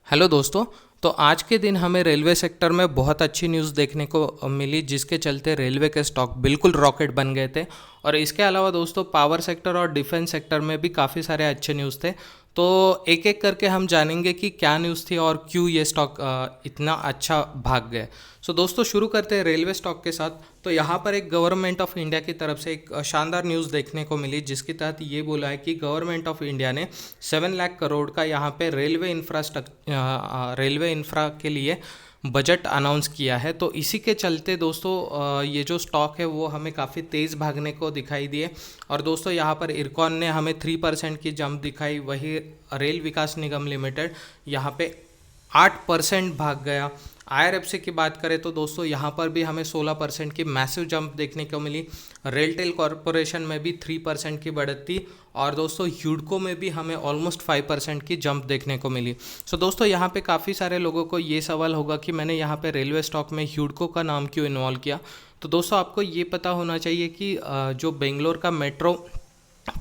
Hello दोस्तों। तो आज के दिन हमें रेलवे सेक्टर में बहुत अच्छी न्यूज़ देखने को मिली, जिसके चलते रेलवे के स्टॉक बिल्कुल रॉकेट बन गए थे। और इसके अलावा दोस्तों पावर सेक्टर और डिफेंस सेक्टर में भी काफ़ी सारे अच्छे न्यूज़ थे। तो एक एक करके हम जानेंगे कि क्या न्यूज़ थी और क्यों ये स्टॉक इतना अच्छा भाग गए। सो दोस्तों शुरू करते हैं रेलवे स्टॉक के साथ। तो यहाँ पर एक गवर्नमेंट ऑफ इंडिया की तरफ से एक शानदार न्यूज़ देखने को मिली, जिसके तहत ये बोला है कि गवर्नमेंट ऑफ इंडिया ने 7 लाख करोड़ का यहाँ पे रेलवे इंफ्रा के लिए बजट अनाउंस किया है। तो इसी के चलते दोस्तों ये जो स्टॉक है वो हमें काफ़ी तेज़ भागने को दिखाई दिए। और दोस्तों यहाँ पर इरकॉन ने हमें 3% की जंप दिखाई, वही रेल विकास निगम लिमिटेड यहाँ पे 8% भाग गया। आईआरएफसी की बात करें तो दोस्तों यहाँ पर भी हमें 16% की मैसिव जंप देखने को मिली। रेलटेल कॉरपोरेशन में भी 3% की बढ़त थी। और दोस्तों ह्यूडको में भी हमें ऑलमोस्ट 5% की जंप देखने को मिली। सो दोस्तों यहाँ पे काफ़ी सारे लोगों को ये सवाल होगा कि मैंने यहाँ पे रेलवे स्टॉक में ह्यूडको का नाम क्यों इन्वॉल्व किया। तो दोस्तों आपको ये पता होना चाहिए कि जो बेंगलोर का मेट्रो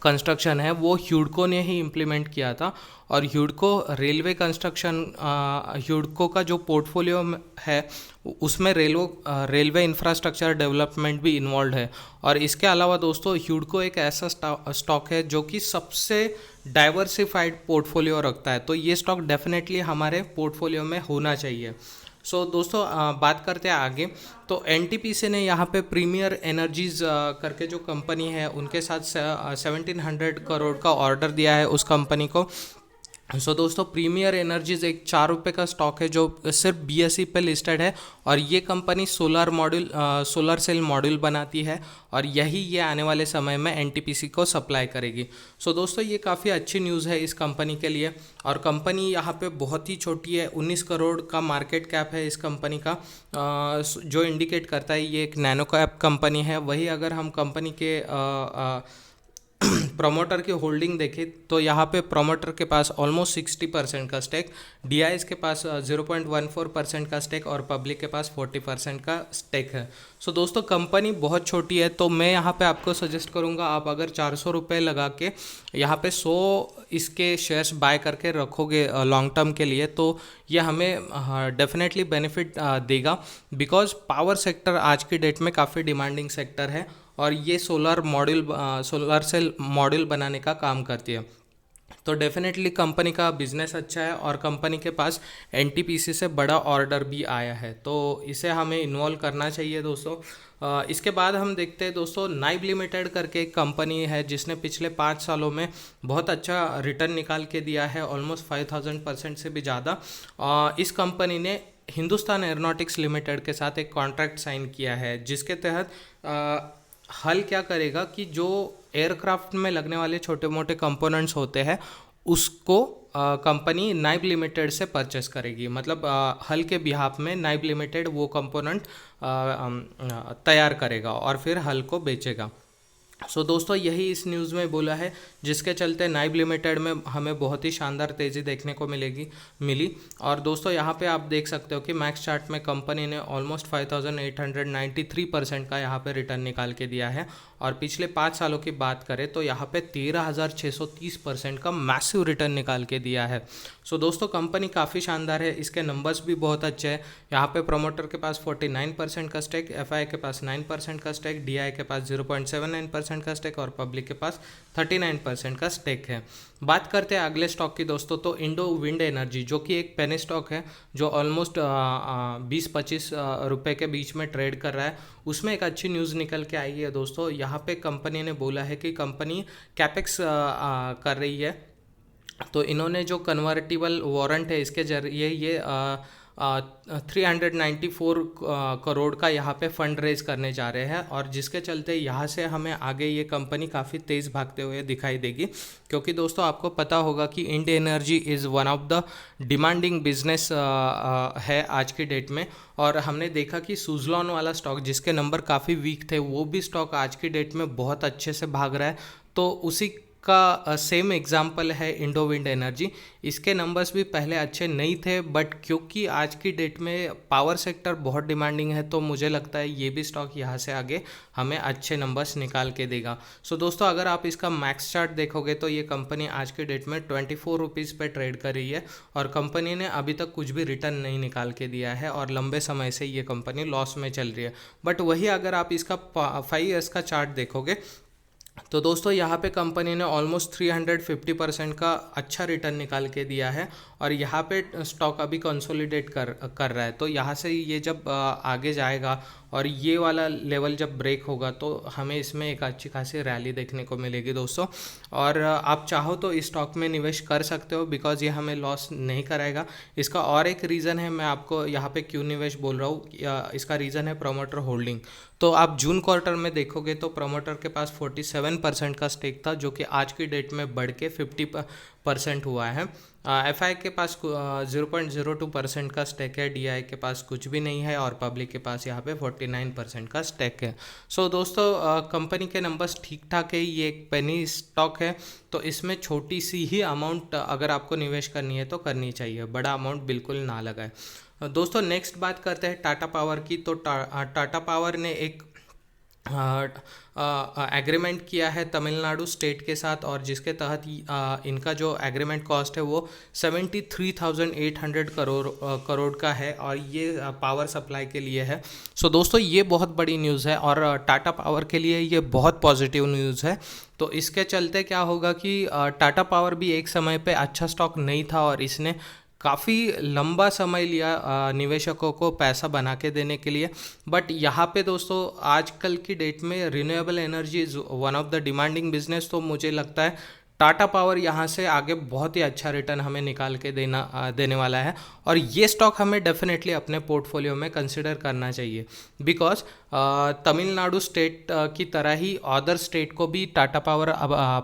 कंस्ट्रक्शन है वो ह्यूडको ने ही इम्प्लीमेंट किया था। और ह्यूडको रेलवे कंस्ट्रक्शन, ह्यूडको का जो पोर्टफोलियो है उसमें रेलवे इंफ्रास्ट्रक्चर डेवलपमेंट भी इन्वॉल्व है। और इसके अलावा दोस्तों ह्यूडको एक ऐसा स्टॉक है जो कि सबसे डाइवर्सिफाइड पोर्टफोलियो रखता है। तो ये स्टॉक डेफिनेटली हमारे पोर्टफोलियो में होना चाहिए। दोस्तों बात करते हैं आगे। तो एनटीपीसी ने यहाँ पे प्रीमियर एनर्जीज करके जो कंपनी है उनके साथ 1700 करोड़ का ऑर्डर दिया है उस कंपनी को। दोस्तों प्रीमियर एनर्जीज एक 4 रुपये का स्टॉक है जो सिर्फ बीएसई पे लिस्टेड है। और ये कंपनी सोलर सेल मॉड्यूल बनाती है और यही ये आने वाले समय में एनटीपीसी को सप्लाई करेगी। दोस्तों ये काफ़ी अच्छी न्यूज़ है इस कंपनी के लिए। और कंपनी यहाँ पे बहुत ही छोटी है, 19 करोड़ का मार्केट कैप है इस कंपनी का, जो इंडिकेट करता है ये एक नैनो कैप कंपनी है। वही अगर हम कंपनी के प्रोमोटर की होल्डिंग देखें तो यहाँ पे प्रोमोटर के पास ऑलमोस्ट 60% का स्टेक, डीआईएस के पास 0.14% का स्टेक और पब्लिक के पास 40% का स्टेक है। दोस्तों कंपनी बहुत छोटी है, तो मैं यहाँ पे आपको सजेस्ट करूँगा आप अगर 400 रुपये लगा के यहाँ पे 100 इसके शेयर्स बाय करके रखोगे लॉन्ग टर्म के लिए, तो ये हमें डेफिनेटली बेनिफिट देगा। बिकॉज पावर सेक्टर आज की डेट में काफ़ी डिमांडिंग सेक्टर है और ये सोलर सेल मॉड्यूल बनाने का काम करती है। तो डेफिनेटली कंपनी का बिजनेस अच्छा है और कंपनी के पास एनटीपीसी से बड़ा ऑर्डर भी आया है, तो इसे हमें इन्वॉल्व करना चाहिए दोस्तों। इसके बाद हम देखते हैं दोस्तों नाइब लिमिटेड करके एक कंपनी है जिसने पिछले 5 सालों में बहुत अच्छा रिटर्न निकाल के दिया है, ऑलमोस्ट 5000% से भी ज़्यादा। इस कंपनी ने हिंदुस्तान एरोनॉटिक्स लिमिटेड के साथ एक कॉन्ट्रैक्ट साइन किया है, जिसके तहत हल क्या करेगा कि जो एयरक्राफ्ट में लगने वाले छोटे मोटे कंपोनेंट्स होते हैं उसको कंपनी नाइब लिमिटेड से परचेस करेगी। मतलब हल के बिहाफ में नाइब लिमिटेड वो कंपोनेंट तैयार करेगा और फिर हल को बेचेगा। दोस्तों यही इस न्यूज़ में बोला है, जिसके चलते नाइब लिमिटेड में हमें बहुत ही शानदार तेज़ी देखने को मिली। और दोस्तों यहाँ पे आप देख सकते हो कि मैक्स चार्ट में कंपनी ने ऑलमोस्ट 5893% का यहाँ पे रिटर्न निकाल के दिया है। और पिछले 5 सालों की बात करें तो यहाँ पे 13630% का मैसिव रिटर्न निकाल के दिया है। दोस्तों कंपनी काफ़ी शानदार है, इसके नंबर्स भी बहुत अच्छे हैं। यहाँ पे प्रोमोटर के पास 49% का स्टेक, एफआई के पास 9% का स्टेक, डीआई के पास 0.79% का स्टेक और पब्लिक के पास 39% का स्टेक है। बात करते हैं अगले स्टॉक की दोस्तों, तो इंडो विंड एनर्जी जो कि एक पेनी स्टॉक है जो ऑलमोस्ट 20-25 रुपये के बीच में ट्रेड कर रहा है। उसमें एक अच्छी न्यूज़ निकल के आई है दोस्तों। यहाँ पे कंपनी ने बोला है कि कंपनी कैपेक्स कर रही है। तो इन्होंने जो कन्वर्टिबल वारंट है इसके जरिए ये 394 करोड़ का यहाँ पे फंड रेज करने जा रहे हैं। और जिसके चलते यहाँ से हमें आगे ये कंपनी काफ़ी तेज़ भागते हुए दिखाई देगी, क्योंकि दोस्तों आपको पता होगा कि Indian energy is one of the demanding business है आज की डेट में। और हमने देखा कि सुजलॉन वाला स्टॉक जिसके नंबर काफ़ी वीक थे वो भी स्टॉक आज की डेट में बहुत अच्छे से भाग रहा है। तो उसी का सेम एग्जांपल है इंडो विंड एनर्जी। इसके नंबर्स भी पहले अच्छे नहीं थे, बट क्योंकि आज की डेट में पावर सेक्टर बहुत डिमांडिंग है, तो मुझे लगता है ये भी स्टॉक यहाँ से आगे हमें अच्छे नंबर्स निकाल के देगा। सो दोस्तों, अगर आप इसका मैक्स चार्ट देखोगे तो ये कंपनी आज की डेट में 24 रुपीज़ पे ट्रेड कर रही है और कंपनी ने अभी तक कुछ भी रिटर्न नहीं निकाल के दिया है और लंबे समय से ये कंपनी लॉस में चल रही है। बट वही अगर आप इसका 5 ईयर्स का चार्ट देखोगे तो दोस्तों यहाँ पे कंपनी ने ऑलमोस्ट 350% का अच्छा रिटर्न निकाल के दिया है और यहाँ पे स्टॉक अभी कंसोलिडेट कर रहा है। तो यहाँ से ये जब आगे जाएगा और ये वाला लेवल जब ब्रेक होगा तो हमें इसमें एक अच्छी खासी रैली देखने को मिलेगी दोस्तों। और आप चाहो तो इस स्टॉक में निवेश कर सकते हो, बिकॉज ये हमें लॉस नहीं कराएगा। इसका और एक रीज़न है, मैं आपको यहाँ पे क्यों निवेश बोल रहा हूँ, इसका रीज़न है प्रमोटर होल्डिंग। तो आप जून क्वार्टर में देखोगे तो प्रमोटर के पास 47% का स्टेक था, जो कि आज की डेट में बढ़ के 50% हुआ है। एफआई के पास 0.02% का स्टेक है, डीआई के पास कुछ भी नहीं है और पब्लिक के पास यहाँ पे 49% का स्टेक है। सो दोस्तों, कंपनी के नंबर्स ठीक ठाक है, ये एक पेनी स्टॉक है, तो इसमें छोटी सी ही अमाउंट अगर आपको निवेश करनी है तो करनी चाहिए, बड़ा अमाउंट बिल्कुल ना लगाए। दोस्तों नेक्स्ट बात करते हैं टाटा पावर की। तो टाटा पावर ने एक एग्रीमेंट किया है तमिलनाडु स्टेट के साथ, और जिसके तहत इनका जो एग्रीमेंट कॉस्ट है वो 73,800 करोड़ का है और ये पावर सप्लाई के लिए है। सो दोस्तों, ये बहुत बड़ी न्यूज़ है और टाटा पावर के लिए ये बहुत पॉजिटिव न्यूज़ है। तो इसके चलते क्या होगा कि टाटा पावर भी एक समय पे अच्छा स्टॉक नहीं था और इसने काफ़ी लंबा समय लिया निवेशकों को पैसा बना के देने के लिए। बट यहाँ पे दोस्तों आजकल की डेट में renewable energy is one of the demanding business, तो मुझे लगता है टाटा पावर यहाँ से आगे बहुत ही अच्छा रिटर्न हमें निकाल के देने वाला है और ये स्टॉक हमें डेफिनेटली अपने पोर्टफोलियो में कंसिडर करना चाहिए। बिकॉज तमिलनाडु स्टेट की तरह ही अदर स्टेट को भी टाटा पावर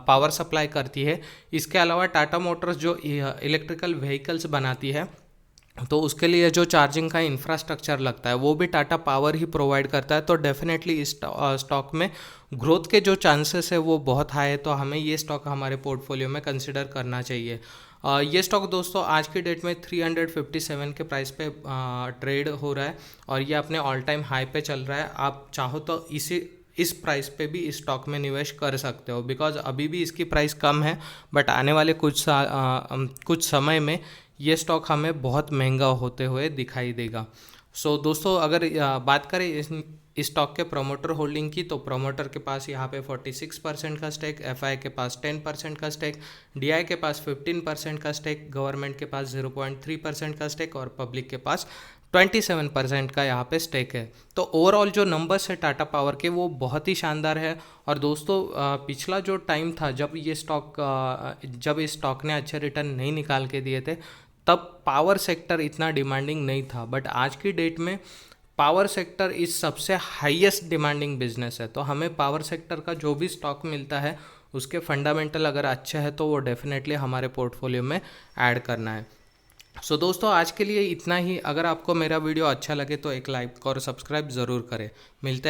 पावर सप्लाई करती है। इसके अलावा टाटा मोटर्स जो इलेक्ट्रिकल व्हीकल्स बनाती है, तो उसके लिए जो चार्जिंग का इंफ्रास्ट्रक्चर लगता है वो भी टाटा पावर ही प्रोवाइड करता है। तो डेफिनेटली इस स्टॉक में ग्रोथ के जो चांसेस है वो बहुत हाई है, तो हमें ये स्टॉक हमारे पोर्टफोलियो में कंसिडर करना चाहिए। ये स्टॉक दोस्तों आज की डेट में 357 के प्राइस पे ट्रेड हो रहा है और ये अपने ऑल टाइम हाई पे चल रहा है। आप चाहो तो इस प्राइस पे भी इस स्टॉक में निवेश कर सकते हो, बिकॉज अभी भी इसकी प्राइस कम है, बट आने वाले कुछ समय में ये स्टॉक हमें बहुत महंगा होते हुए दिखाई देगा। सो दोस्तों, अगर बात करें इस स्टॉक के प्रोमोटर होल्डिंग की, तो प्रोमोटर के पास यहाँ पे 46% का स्टेक, एफआई के पास 10% का स्टेक, डीआई के पास 15% का स्टेक, गवर्नमेंट के पास 0.3% का स्टेक और पब्लिक के पास 27% का यहाँ पे स्टेक है। तो ओवरऑल जो नंबर्स है टाटा पावर के वो बहुत ही शानदार है। और दोस्तों पिछला जो टाइम था जब इस स्टॉक ने अच्छे रिटर्न नहीं निकाल के दिए थे, तब पावर सेक्टर इतना डिमांडिंग नहीं था, बट आज की डेट में पावर सेक्टर इस सबसे हाईएस्ट डिमांडिंग बिजनेस है। तो हमें पावर सेक्टर का जो भी स्टॉक मिलता है उसके फंडामेंटल अगर अच्छे हैं तो वो डेफिनेटली हमारे पोर्टफोलियो में ऐड करना है। सो दोस्तों, आज के लिए इतना ही। अगर आपको मेरा वीडियो अच्छा लगे तो एक लाइक और सब्सक्राइब ज़रूर करें। मिलते हैं